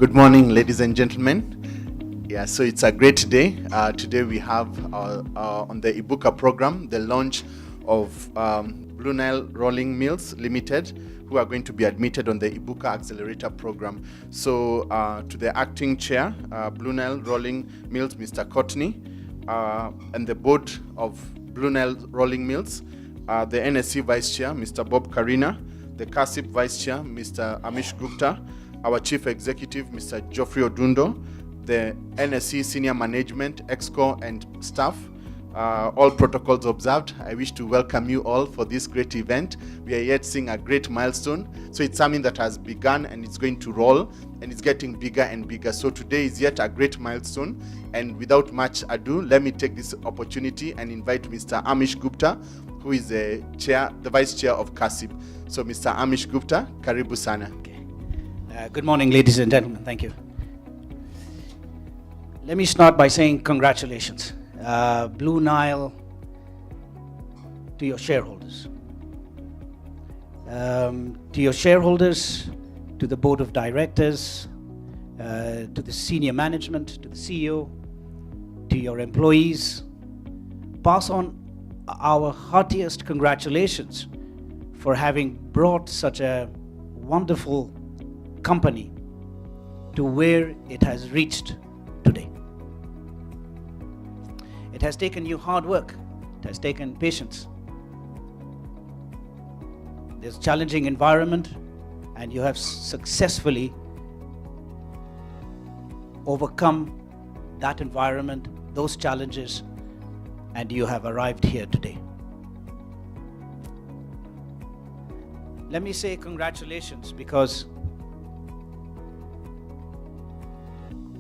Good morning, ladies and gentlemen. Yeah, so it's a great day. Today we have on the Ibuka Program the launch of Bluenile Rolling Mills Limited, who are going to be admitted on the Ibuka Accelerator Program. So to the acting chair, Bluenile Rolling Mills, Mr. Courtney, and the board of Bluenile Rolling Mills, the NSC Vice Chair, Mr. Bob Karina, the CASIP Vice Chair, Mr. Amish Gupta, our Chief Executive, Mr. Geoffrey Odundo, the NSC Senior Management, EXCO, and staff, all protocols observed. I wish to welcome you all for this great event. We are yet seeing a great milestone. So it's something that has begun and it's going to roll and it's getting bigger and bigger. So today is yet a great milestone. And without much ado, let me take this opportunity and invite Mr. Amish Gupta, who is the Vice Chair of CASIP. So Mr. Amish Gupta, karibu sana. Good morning, ladies and gentlemen. Thank you. Let me start by saying congratulations, Bluenile, to your shareholders. To your shareholders, to the board of directors, to the senior management, to the CEO, to your employees. Pass on our heartiest congratulations for having brought such a wonderful company to where it has reached today. It has taken you hard work. It has taken patience. There's a challenging environment, and you have successfully overcome that environment, those challenges, and you have arrived here today. Let me say congratulations because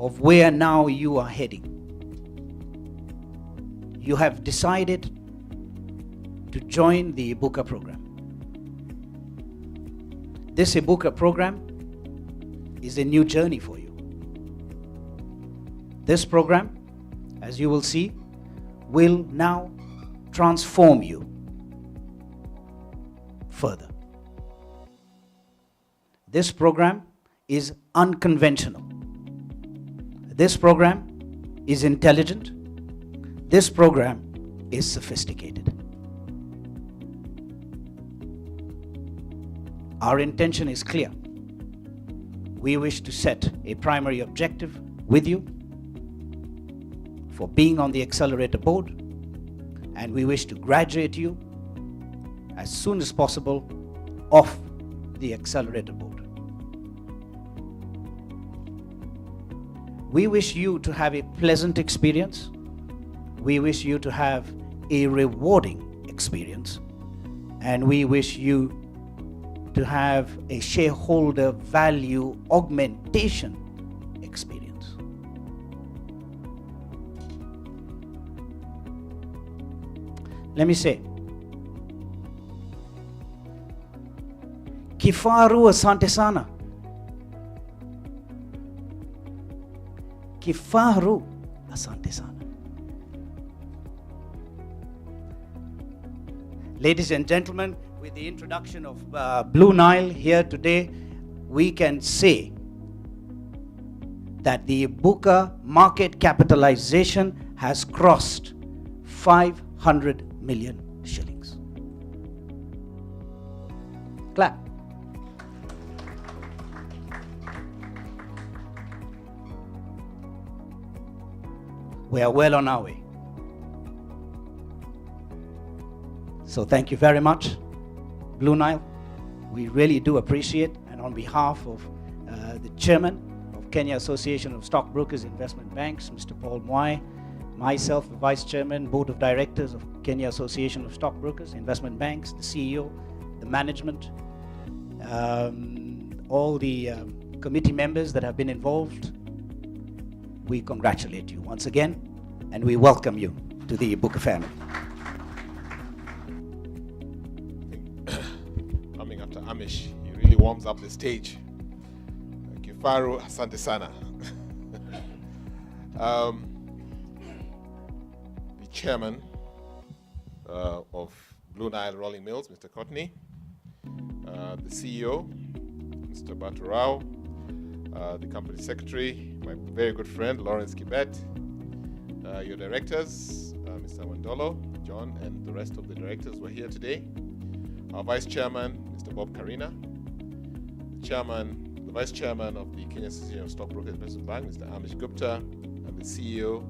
of where now you are heading. You have decided to join the Ibuka Program. This Ibuka Program is a new journey for you. This program, as you will see, will now transform you further. This program is unconventional. This program is intelligent. This program is sophisticated. Our intention is clear. We wish to set a primary objective with you for being on the Accelerator Board, and we wish to graduate you as soon as possible off the Accelerator Board. We wish you to have a pleasant experience. We wish you to have a rewarding experience. And we wish you to have a shareholder value augmentation experience. Let me say, Kifaru asante sana. Kifaru asante sana. Ladies and gentlemen, with the introduction of Bluenile here today, we can say that the Ibuka market capitalization has crossed 500 million shillings. Clap. We are well on our way. So thank you very much, Bluenile. We really do appreciate, and on behalf of the chairman of Kenya Association of Stockbrokers Investment Banks, Mr. Paul Mwai, myself, the vice chairman, board of directors of Kenya Association of Stockbrokers Investment Banks, the CEO, the management, all the committee members that have been involved, we congratulate you once again, and we welcome you to the Ibuka family. Coming after Amish, he really warms up the stage. Kifaru asante sana. The chairman of Bluenile Rolling Mills, Mr. Courtney, the CEO, Mr. Baturao, the company secretary, my very good friend Lawrence Kibet, your directors, Mr. Wandolo, John, and the rest of the directors who are here today. Our vice chairman, Mr. Bob Karina, the vice chairman of the Kenyan Association of Stockbrokers and Investment Bank, Mr. Amish Gupta, and the CEO,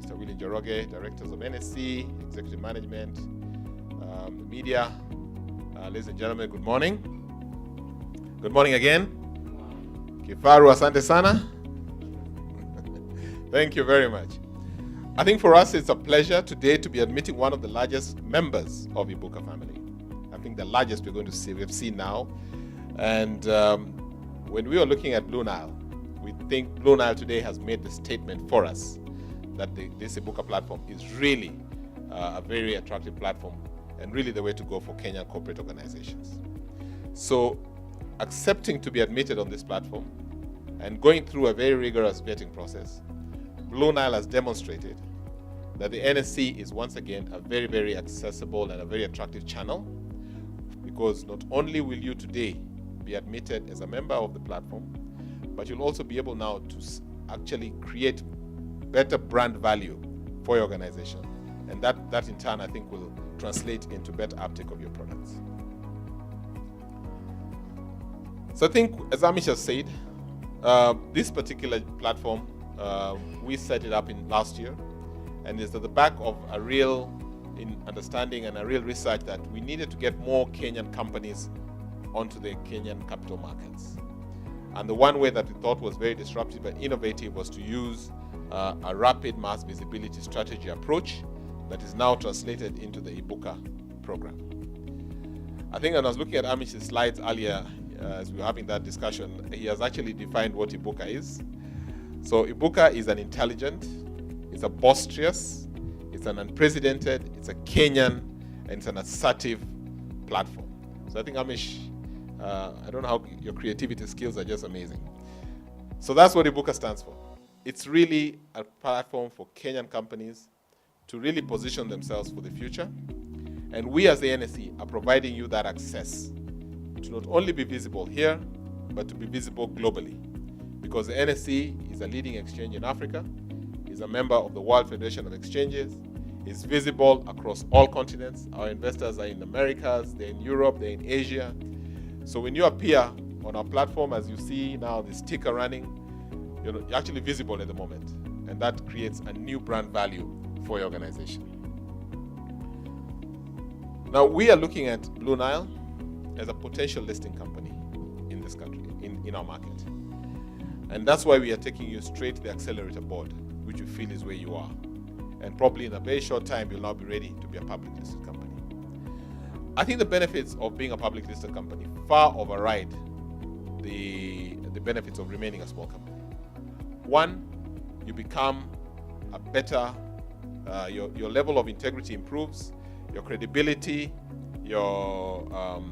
Mr. William Joroge, directors of NSC, executive management, the media. Ladies and gentlemen, good morning. Good morning again. Kifaru, asante sana. Thank you very much. I think for us it's a pleasure today to be admitting one of the largest members of Ibuka family. I think the largest we've seen now. And when we were looking at Blue Nile, we think Blue Nile today has made the statement for us that this Ibuka platform is really a very attractive platform and really the way to go for Kenyan corporate organizations. So accepting to be admitted on this platform and going through a very rigorous vetting process, Blue Nile has demonstrated that the NSC is once again a very, very accessible and a very attractive channel, because not only will you today be admitted as a member of the platform, but you'll also be able now to actually create better brand value for your organization. And that in turn, I think, will translate into better uptake of your products. So I think, as Amish has said, this particular platform, we set it up in last year, and it's at the back of a real understanding and a real research that we needed to get more Kenyan companies onto the Kenyan capital markets. And the one way that we thought was very disruptive and innovative was to use a rapid mass visibility strategy approach that is now translated into the Ibuka program. I think when I was looking at Amish's slides earlier, as we were having that discussion, he has actually defined what Ibuka is. So Ibuka is an intelligent, it's a boisterous, it's an unprecedented, it's a Kenyan, and it's an assertive platform. So I think Amish, I don't know how your creativity skills are just amazing. So that's what Ibuka stands for. It's really a platform for Kenyan companies to really position themselves for the future. And we as the NSC are providing you that access to not only be visible here, but to be visible globally. Because the NSC is a leading exchange in Africa, is a member of the World Federation of Exchanges, is visible across all continents. Our investors are in Americas, they're in Europe, they're in Asia. So when you appear on our platform, as you see now the sticker running, you're actually visible at the moment. And that creates a new brand value for your organization. Now we are looking at Blue Nile as a potential listing company in this country, in our market. And that's why we are taking you straight to the Accelerator Board, which we feel is where you are. And probably in a very short time, you'll now be ready to be a public listed company. I think the benefits of being a public listed company far override the benefits of remaining a small company. One, you become a better, your level of integrity improves, your credibility, your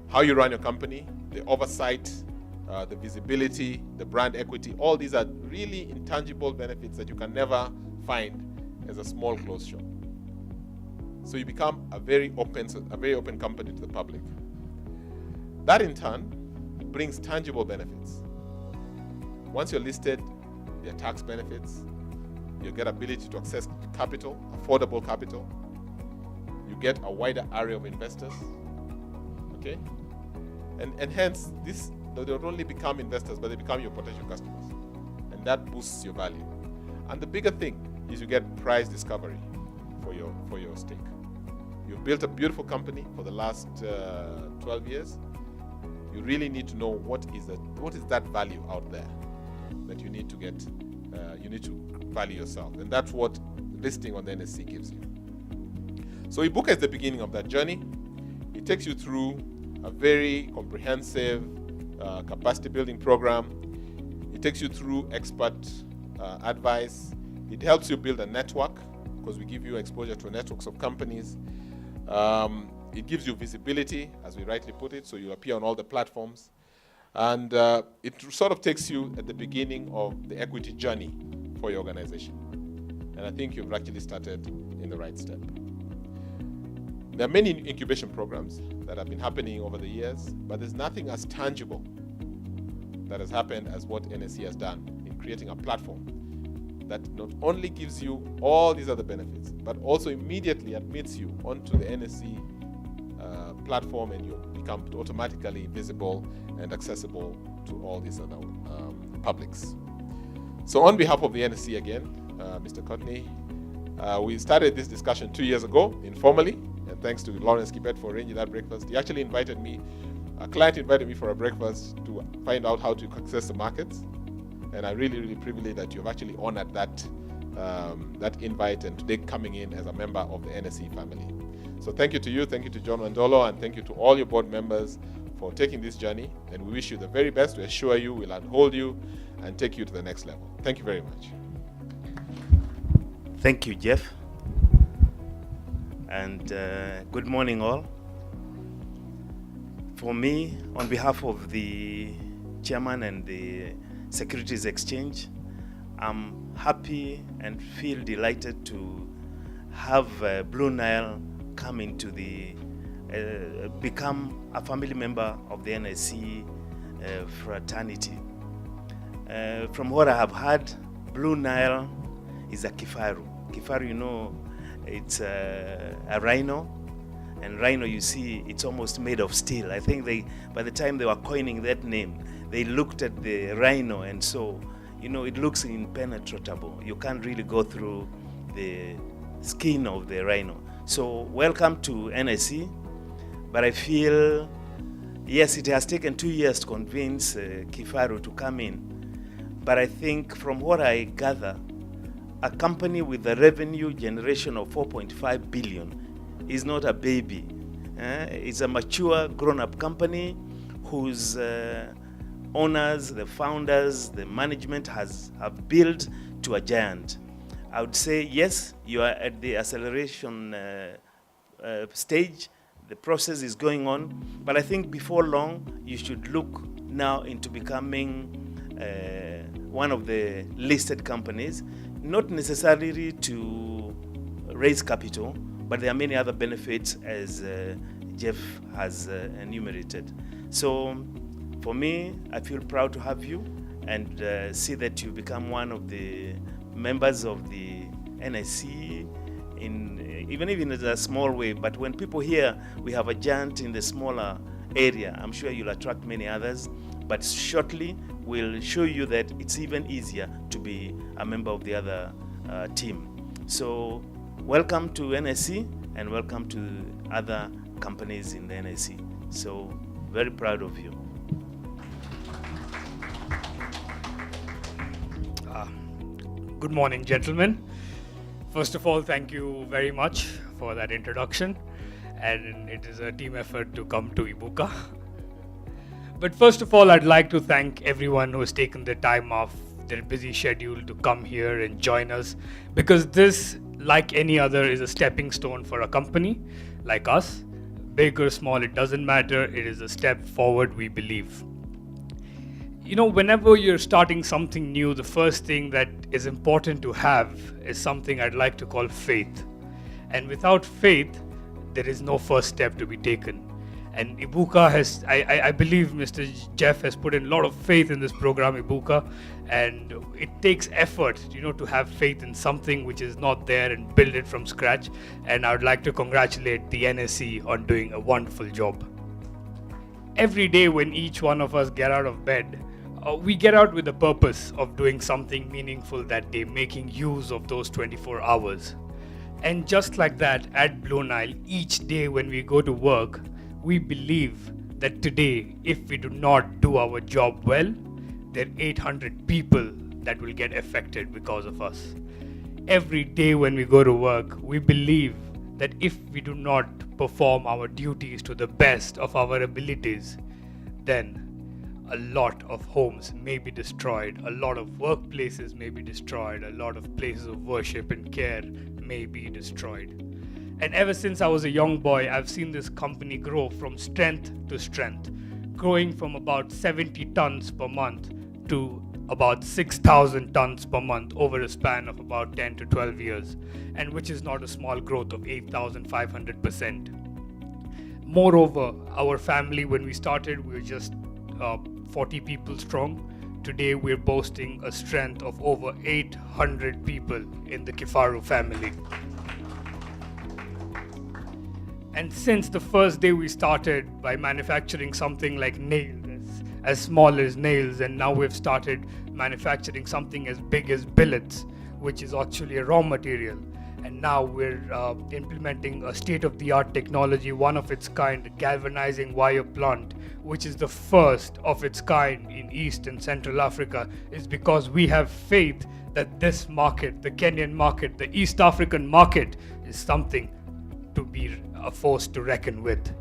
how you run your company, the oversight, the visibility, the brand equity. All these are really intangible benefits that you can never find as a small closed shop. So you become a very open company to the public. That in turn brings tangible benefits. Once you're listed, there are tax benefits. You get ability to access capital, affordable capital. You get a wider array of investors. Okay? And hence, they don't only become investors, but they become your potential customers. And that boosts your value. And the bigger thing is you get price discovery for your stake. You've built a beautiful company for the last 12 years. You really need to know what is that value out there that you need to get. You need to value yourself, and that's what listing on the NSC gives you. So Ibuka is the beginning of that journey. It takes you through a very comprehensive capacity building program. It takes you through expert advice. It helps you build a network, because we give you exposure to networks of companies. It gives you visibility, as we rightly put it, so you appear on all the platforms. And it sort of takes you at the beginning of the equity journey for your organization. And I think you've actually started in the right step. There are many incubation programs that have been happening over the years, but there's nothing as tangible that has happened as what NSE has done in creating a platform that not only gives you all these other benefits, but also immediately admits you onto the NSE platform, and you become automatically visible and accessible to all these other publics. So on behalf of the NSE again, Mr. Courtney, we started this discussion 2 years ago informally, and thanks to Lawrence Kibet for arranging that breakfast. He actually invited me, a client invited me for a breakfast to find out how to access the markets. And I'm really, really privileged that you've actually honored that invite, and today coming in as a member of the NSE family. So thank you to you, thank you to John Wandolo, and thank you to all your board members for taking this journey. And we wish you the very best. We assure you we'll uphold you and take you to the next level. Thank you very much. Thank you, Jeff. And good morning, all. For me, on behalf of the chairman and the Securities Exchange, I'm happy and feel delighted to have Bluenile come into the, become a family member of the NSE fraternity. From what I have heard, Bluenile is a Kifaru. Kifaru, you know, it's a rhino, and rhino, you see, it's almost made of steel. I think by the time they were coining that name, they looked at the rhino, and so, you know, it looks impenetrable. You can't really go through the skin of the rhino. So welcome to NSE, but I feel, yes, it has taken 2 years to convince Kifaru to come in, but I think from what I gather, a company with a revenue generation of 4.5 billion is not a baby. It's a mature, grown-up company whose owners, the founders, the management have built to a giant. I would say, yes, you are at the acceleration stage. The process is going on, but I think before long, you should look now into becoming one of the listed companies, not necessarily to raise capital, but there are many other benefits, as Jeff has enumerated. So for me, I feel proud to have you and see that you become one of the members of the NSE, even in a small way. But when people hear we have a giant in the smaller area, I'm sure you'll attract many others. But shortly, we'll show you that it's even easier to be a member of the other team. So welcome to NSE and welcome to other companies in the NSE. So very proud of you. Good morning, gentlemen. First of all, thank you very much for that introduction. And it is a team effort to come to Ibuka. But first of all, I'd like to thank everyone who has taken the time off their busy schedule to come here and join us, because this, like any other, is a stepping stone for a company like us. Big or small, it doesn't matter. It is a step forward, we believe. You know, whenever you're starting something new, the first thing that is important to have is something I'd like to call faith. And without faith, there is no first step to be taken. And Ibuka has, I believe Mr. Jeff has put in a lot of faith in this program, Ibuka, and it takes effort, you know, to have faith in something which is not there and build it from scratch. And I would like to congratulate the NSE on doing a wonderful job. Every day when each one of us get out of bed, we get out with the purpose of doing something meaningful that day, making use of those 24 hours. And just like that, at Bluenile, each day when we go to work, we believe that today, if we do not do our job well, there are 800 people that will get affected because of us. Every day when we go to work, we believe that if we do not perform our duties to the best of our abilities, then a lot of homes may be destroyed, a lot of workplaces may be destroyed, a lot of places of worship and care may be destroyed. And ever since I was a young boy, I've seen this company grow from strength to strength, growing from about 70 tons per month to about 6,000 tons per month over a span of about 10 to 12 years, and which is not a small growth of 8,500%. Moreover, our family, when we started, we were just 40 people strong. Today we're boasting a strength of over 800 people in the Kifaru family. And since the first day we started by manufacturing something like nails, as small as nails, and now we've started manufacturing something as big as billets, which is actually a raw material. And now we're implementing a state-of-the-art technology, one of its kind, galvanizing wire plant, which is the first of its kind in East and Central Africa, is because we have faith that this market, the Kenyan market, the East African market, is something to be a force to reckon with.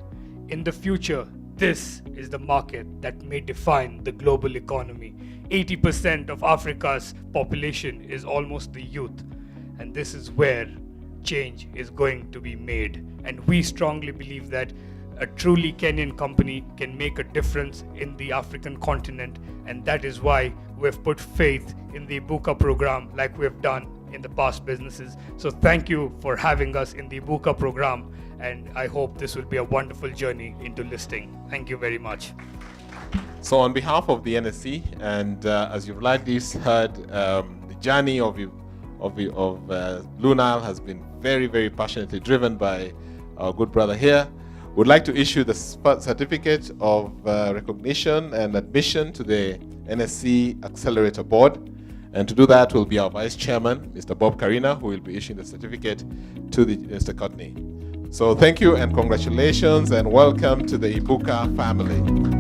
In the future, this is the market that may define the global economy. 80% of Africa's population is almost the youth, and this is where change is going to be made. And we strongly believe that a truly Kenyan company can make a difference in the African continent, and that is why we've put faith in the Ibuka program like we've done in the past businesses. So thank you for having us in the Ibuka program, and I hope this will be a wonderful journey into listing. Thank you very much. So on behalf of the NSC, and as you've likely heard, the journey of Blue Nile has been very, very passionately driven by our good brother here. Would like to issue the certificate of recognition and admission to the NSC Accelerator Board. And to do that will be our Vice Chairman, Mr. Bob Karina, who will be issuing the certificate to Mr. Courtney. So thank you and congratulations and welcome to the Ibuka family.